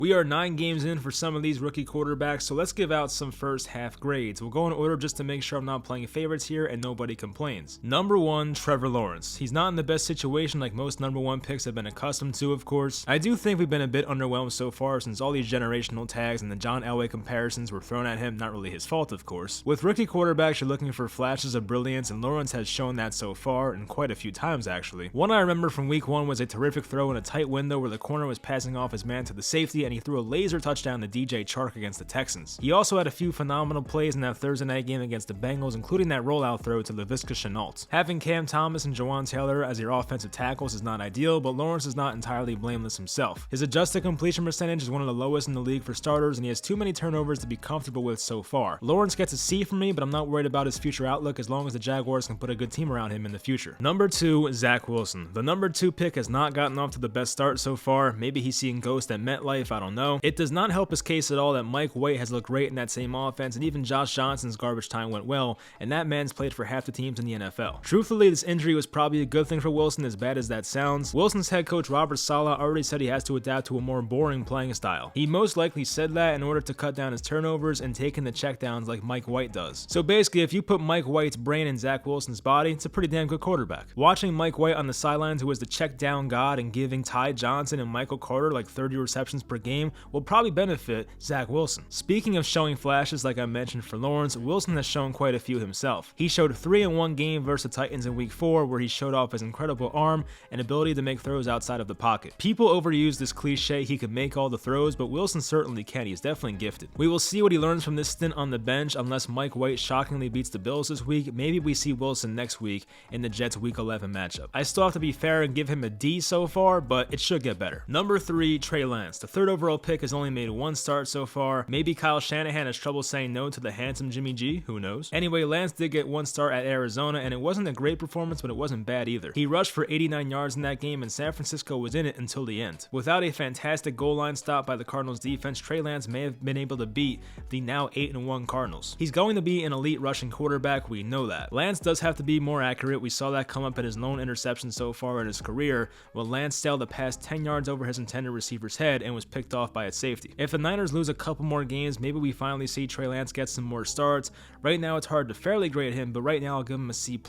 We are 9 games in for some of these rookie quarterbacks, so let's give out some first half grades. We'll go in order just to make sure I'm not playing favorites here and nobody complains. Number 1, Trevor Lawrence. He's not in the best situation like most number 1 picks have been accustomed to, of course. I do think we've been a bit underwhelmed so far since all these generational tags and the John Elway comparisons were thrown at him, not really his fault of course. With rookie quarterbacks, you're looking for flashes of brilliance, and Lawrence has shown that so far, and quite a few times actually. One I remember from week 1 was a terrific throw in a tight window where the corner was passing off his man to the safety and he threw a laser touchdown to DJ Chark against the Texans. He also had a few phenomenal plays in that Thursday night game against the Bengals, including that rollout throw to Laviska Shenault. Having Cam Thomas and Jawan Taylor as your offensive tackles is not ideal, but Lawrence is not entirely blameless himself. His adjusted completion percentage is one of the lowest in the league for starters, and he has too many turnovers to be comfortable with so far. Lawrence gets a C from me, but I'm not worried about his future outlook as long as the Jaguars can put a good team around him in the future. Number 2, Zach Wilson. The number 2 pick has not gotten off to the best start so far. Maybe he's seeing ghosts at MetLife, I don't know. It does not help his case at all that Mike White has looked great in that same offense, and even Josh Johnson's garbage time went well, and that man's played for half the teams in the NFL. Truthfully, this injury was probably a good thing for Wilson, as bad as that sounds. Wilson's head coach Robert Saleh already said he has to adapt to a more boring playing style. He most likely said that in order to cut down his turnovers and taking the checkdowns like Mike White does. So basically, if you put Mike White's brain in Zach Wilson's body, it's a pretty damn good quarterback. Watching Mike White on the sidelines, who was the check down god, and giving Ty Johnson and Michael Carter like 30 receptions per game will probably benefit Zach Wilson. Speaking of showing flashes like I mentioned for Lawrence, Wilson has shown quite a few himself. He showed 3 in one game versus the Titans in week 4 where he showed off his incredible arm and ability to make throws outside of the pocket. People overuse this cliche he could make all the throws, but Wilson certainly can. He's definitely gifted. We will see what he learns from this stint on the bench unless Mike White shockingly beats the Bills this week. Maybe we see Wilson next week in the Jets week 11 matchup. I still have to be fair and give him a D so far, but it should get better. Number 3, Trey Lance. The 3rd overall pick has only made 1 start so far. Maybe Kyle Shanahan has trouble saying no to the handsome Jimmy G, who knows. Anyway, Lance did get 1 start at Arizona, and it wasn't a great performance, but it wasn't bad either. He rushed for 89 yards in that game, and San Francisco was in it until the end. Without a fantastic goal line stop by the Cardinals defense, Trey Lance may have been able to beat the now 8-1 Cardinals. He's going to be an elite rushing quarterback, we know that. Lance does have to be more accurate. We saw that come up in his lone interception so far in his career, when Lance sailed the pass 10 yards over his intended receiver's head and was picked off by its safety. If the Niners lose a couple more games, maybe we finally see Trey Lance get some more starts. Right now it's hard to fairly grade him, but right now I'll give him a C+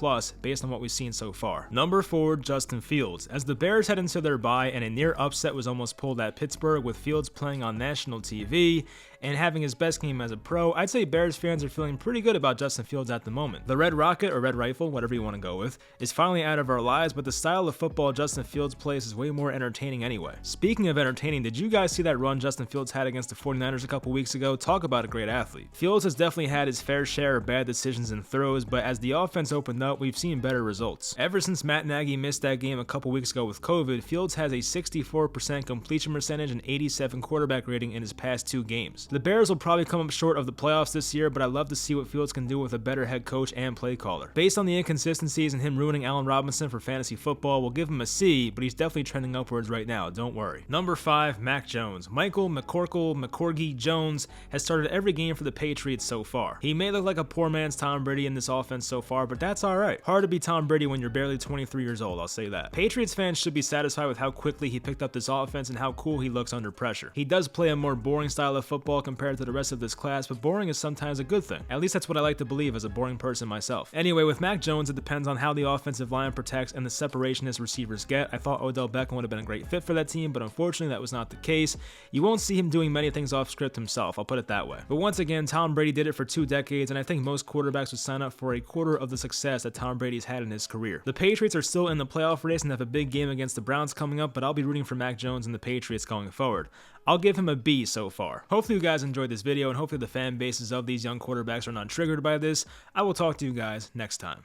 based on what we've seen so far. Number 4, Justin Fields. As the Bears head into their bye and a near upset was almost pulled at Pittsburgh with Fields playing on national TV and having his best game as a pro, I'd say Bears fans are feeling pretty good about Justin Fields at the moment. The Red Rocket, or Red Rifle, whatever you want to go with, is finally out of our lives, but the style of football Justin Fields plays is way more entertaining anyway. Speaking of entertaining, did you guys see that run Justin Fields had against the 49ers a couple weeks ago? Talk about a great athlete. Fields has definitely had his fair share of bad decisions and throws, but as the offense opened up, we've seen better results. Ever since Matt Nagy missed that game a couple weeks ago with COVID, Fields has a 64% completion percentage and 87 quarterback rating in his past 2 games. The Bears will probably come up short of the playoffs this year, but I'd love to see what Fields can do with a better head coach and play caller. Based on the inconsistencies and him ruining Allen Robinson for fantasy football, we'll give him a C, but he's definitely trending upwards right now, don't worry. Number 5, Mac Jones. Michael McCorkle Jones has started every game for the Patriots so far. He may look like a poor man's Tom Brady in this offense so far, but that's alright. Hard to be Tom Brady when you're barely 23 years old, I'll say that. Patriots fans should be satisfied with how quickly he picked up this offense and how cool he looks under pressure. He does play a more boring style of football compared to the rest of this class, but boring is sometimes a good thing. At least that's what I like to believe as a boring person myself. Anyway, with Mac Jones, it depends on how the offensive line protects and the separation his receivers get. I thought Odell Beckham would have been a great fit for that team, but unfortunately that was not the case. You won't see him doing many things off script himself, I'll put it that way. But once again, Tom Brady did it for 2 decades, and I think most quarterbacks would sign up for a quarter of the success that Tom Brady's had in his career. The Patriots are still in the playoff race and have a big game against the Browns coming up, but I'll be rooting for Mac Jones and the Patriots going forward. I'll give him a B so far. Hopefully you guys enjoyed this video, and hopefully the fan bases of these young quarterbacks are not triggered by this. I will talk to you guys next time.